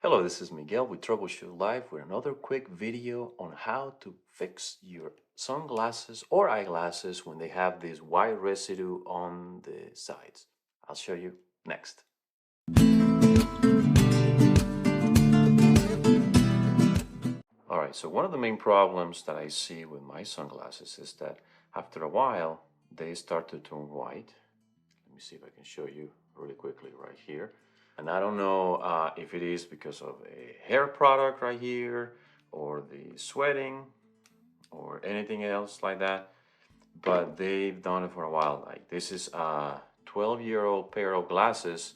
Hello, this is Miguel with Troubleshoot Live with another quick video on how to fix your sunglasses or eyeglasses when they have this white residue on the sides. I'll show you next. Alright, so one of the main problems that I see with my sunglasses is that after a while they start to turn white. Let me see if I can show you really quickly right here. And I don't know if it is because of a hair product right here or the sweating or anything else like that, but they've done it for a while. Like this is a 12-year-old pair of glasses,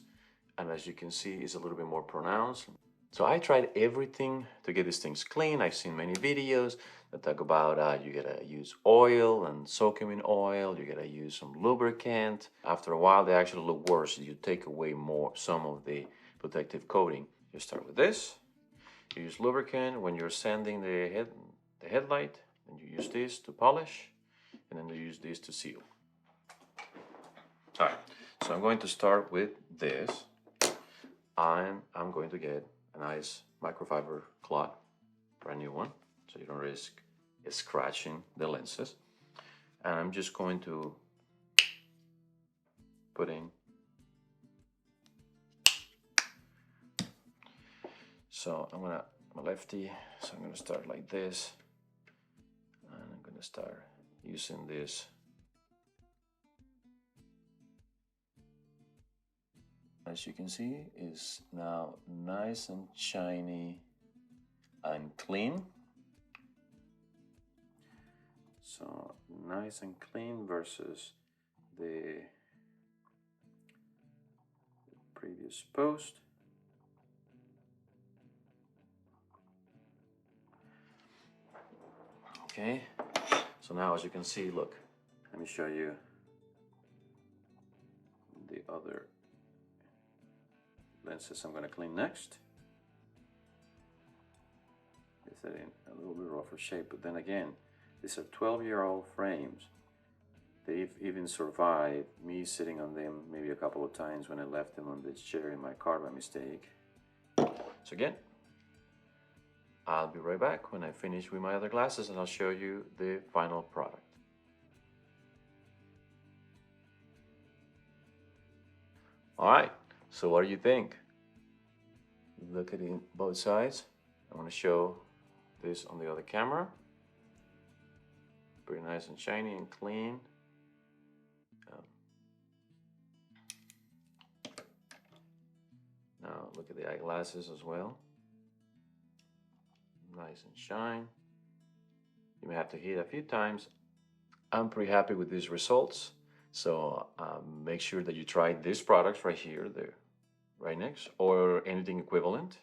and as you can see, it's a little bit more pronounced. So I tried everything to get these things clean. I've seen many videos that talk about you gotta use oil and soak them in oil. You gotta use some lubricant. After a while, they actually look worse. You take away some of the protective coating. You start with this. You use lubricant when you're sanding the headlight, and you use this to polish, and then you use this to seal. All right, so I'm going to start with this. I'm going to get a nice microfiber cloth, brand new one, so you don't risk scratching the lenses. And I'm just going to put in. So I'm a lefty, so I'm gonna start like this, and I'm gonna start using this. As you can see, it's now nice and shiny and clean. So nice and clean versus the previous post. Okay, so now as you can see, look, let me show you the other lenses I'm going to clean next. It's in a little bit rougher shape, but then again, these are 12-year-old frames. They've even survived me sitting on them maybe a couple of times when I left them on this chair in my car by mistake. So again, I'll be right back when I finish with my other glasses, and I'll show you the final product. All right, so what do you think? Look at it both sides. I want to show this on the other camera. Pretty nice and shiny and clean. Now look at the eyeglasses as well. Nice and shine. You may have to hit a few times. I'm pretty happy with these results. So make sure that you try these products right here, there, right next, or anything equivalent.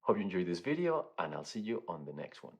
Hope you enjoyed this video, and I'll see you on the next one.